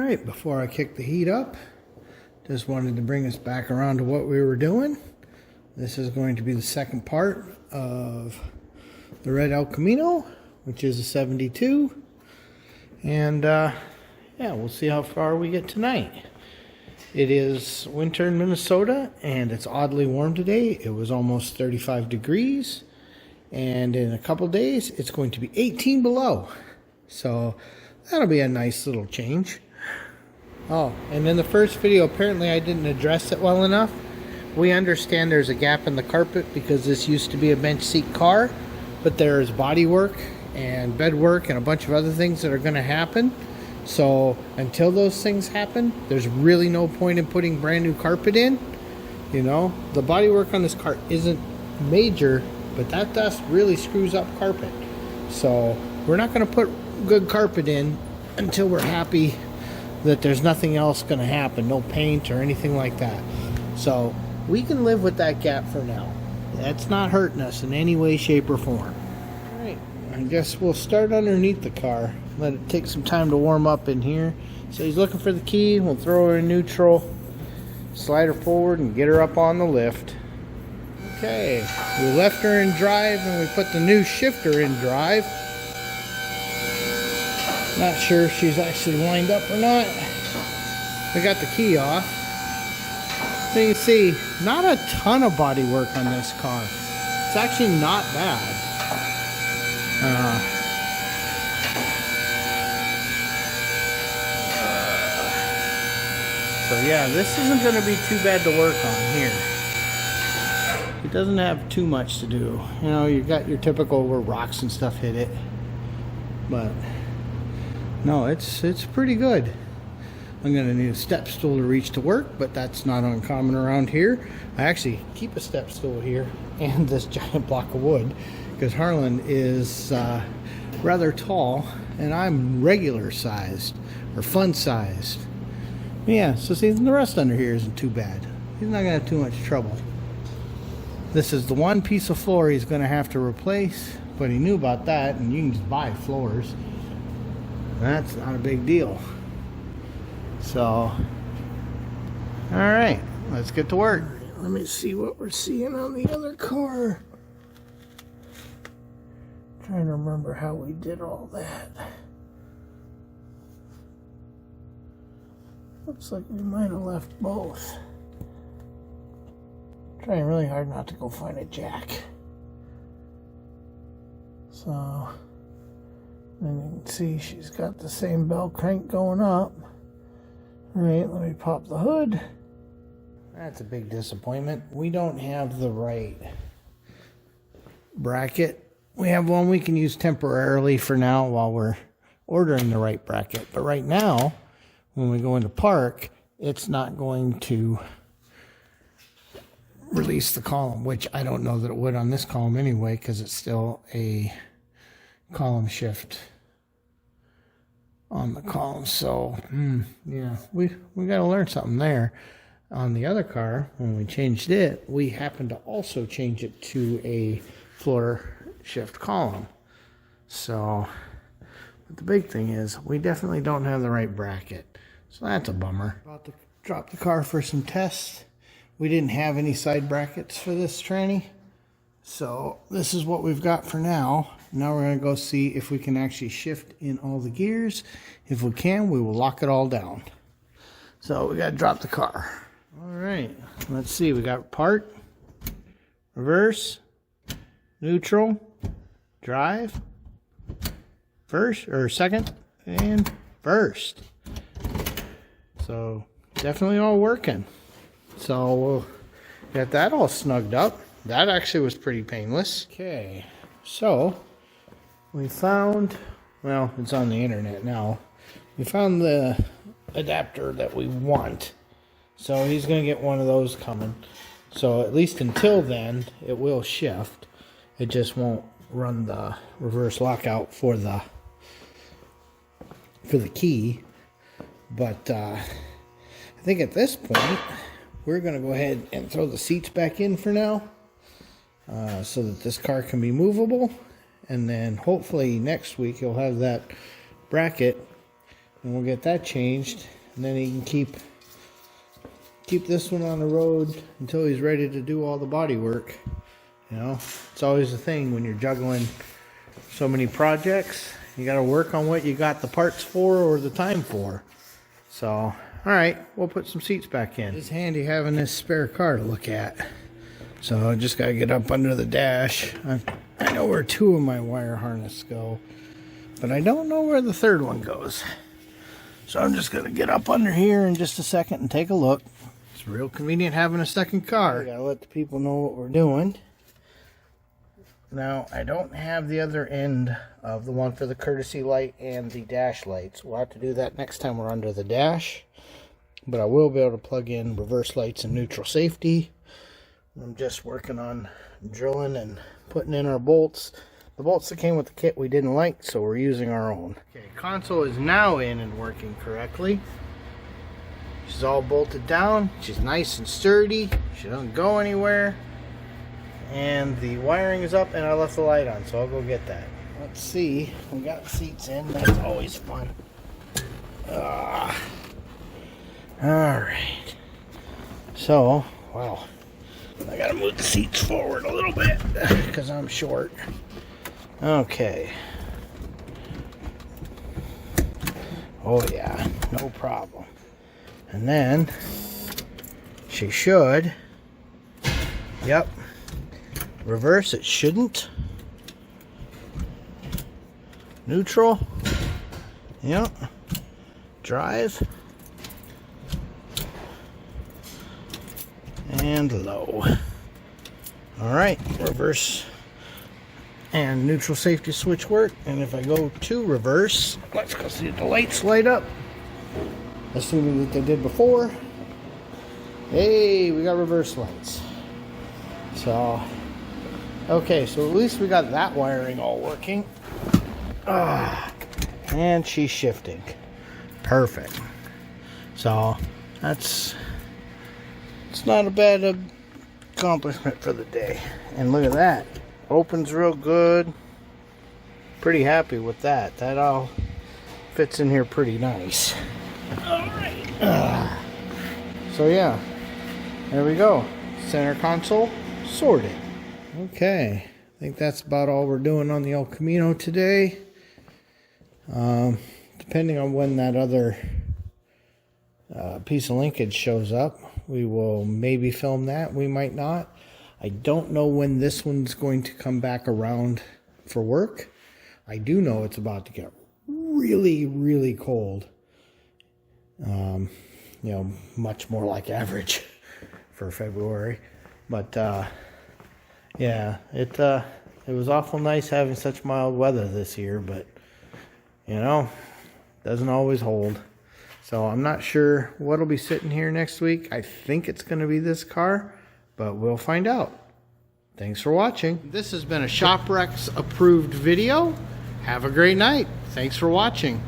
Alright, before I kick the heat up, just wanted to bring us back around to what we were doing. This is going to be the second part of the Red El Camino, which is a 72. And yeah, we'll see how far we get tonight. It is winter in Minnesota, and it's oddly warm today. It was almost 35 degrees, and in a couple days, it's going to be 18 below. So that'll be a nice little change. Oh, and in the first video, apparently I didn't address it well enough. We understand there's a gap in the carpet because this used to be a bench seat car, but there's body work and bed work and a bunch of other things that are going to happen. So until those things happen, there's really no point in putting brand new carpet in. You know, the body work on this car isn't major, but that dust really screws up carpet. So we're not going to put good carpet in until we're happy that there's nothing else going to happen, no paint or anything like that. So we can live with that gap for now. That's not hurting us in any way, shape, or form. All right, I guess we'll start underneath the car. Let it take some time to warm up in here. So he's looking for the key. We'll throw her in neutral, slide her forward, and get her up on the lift. Okay, we left her in drive and we put the new shifter in drive. Not sure if she's actually lined up or not. We got the key off. So you can see, not a ton of body work on this car. It's actually not bad. So yeah, this isn't going to be too bad to work on here. It doesn't have too much to do. You know, you got your typical where rocks and stuff hit it. But no, it's pretty good. I'm going to need a step stool to reach to work, but that's not uncommon around here. I actually keep a step stool here and this giant block of wood because Harlan is rather tall and I'm regular sized or fun sized. Yeah, so see, the rest under here isn't too bad. He's not going to have too much trouble. This is the one piece of floor he's going to have to replace, but he knew about that, and you can just buy floors. That's not a big deal. So, alright, let's get to work. Let me see what we're seeing on the other car. Trying to remember how we did all that. Looks like we might have left both. Trying really hard not to go find a jack. So, and you can see she's got the same bell crank going up. Alright, let me pop the hood. That's a big disappointment. We don't have the right bracket. We have one we can use temporarily for now while we're ordering the right bracket. But right now, when we go into park, it's not going to release the column, which I don't know that it would on this column anyway, because it's still a column shift on the column. So yeah, we got to learn something there. On the other car, when we changed it, we happened to also change it to a floor shift column. So, but the big thing is we definitely don't have the right bracket. So that's a bummer. About to drop the car for some tests. We didn't have any side brackets for this tranny. So this is what we've got for now. Now we're going to go see if we can actually shift in all the gears. If we can, we will lock it all down. So we got to drop the car. All right, let's see. We got park, reverse, neutral, drive, first or second, and first. So definitely all working. So we'll get that all snugged up. That actually was pretty painless. Okay, so we found, well, it's on the internet now. We found the adapter that we want. So he's going to get one of those coming. So at least until then, it will shift. It just won't run the reverse lockout for the key. But I think at this point, we're going to go ahead and throw the seats back in for now. So that this car can be movable, and then hopefully next week you'll have that bracket and we'll get that changed, and then he can keep this one on the road until he's ready to do all the body work. You know, it's always the thing when you're juggling so many projects. You got to work on what you got the parts for or the time for. So, all right, we'll put some seats back in. It's handy having this spare car to look at. So I just got to get up under the dash. I know where 2 of my wire harness go, but I don't know where the 3rd one goes. So I'm just going to get up under here in just a second and take a look. It's real convenient having a second car. I got to let the people know what we're doing. Now, I don't have the other end of the one for the courtesy light and the dash lights. We'll have to do that next time we're under the dash. But I will be able to plug in reverse lights and neutral safety. I'm just working on drilling and putting in our bolts. The bolts that came with the kit we didn't like, so we're using our own. Okay, console is now in and working correctly. She's all bolted down. She's nice and sturdy. She doesn't go anywhere. And the wiring is up, and I left the light on, so I'll go get that. Let's see. We got seats in. That's always fun. All right. So, wow. I gotta move the seats forward a little bit because I'm short. Okay. Oh yeah, no problem. And then she should. Yep. Reverse, it shouldn't. Neutral. Yep. Drive. And low. Alright, reverse and neutral safety switch work. And if I go to reverse, let's go see if the lights light up. Assuming that they did before. Hey, we got reverse lights. So, okay, so at least we got that wiring all working. And she's shifting. Perfect. So, it's not a bad accomplishment for the day. And look at that. Opens real good. Pretty happy with that. That all fits in here pretty nice. Alright. So yeah. There we go. Center console sorted. Okay. I think that's about all we're doing on the El Camino today. Depending on when that other piece of linkage shows up, we will maybe film that. We might not. I don't know when this one's going to come back around for work. I do know it's about to get really, really cold. You know, much more like average for February. But yeah, it was awful nice having such mild weather this year, but you know, doesn't always hold. So I'm not sure what'll be sitting here next week. I think it's going to be this car, but we'll find out. Thanks for watching. This has been a ShopRex approved video. Have a great night. Thanks for watching.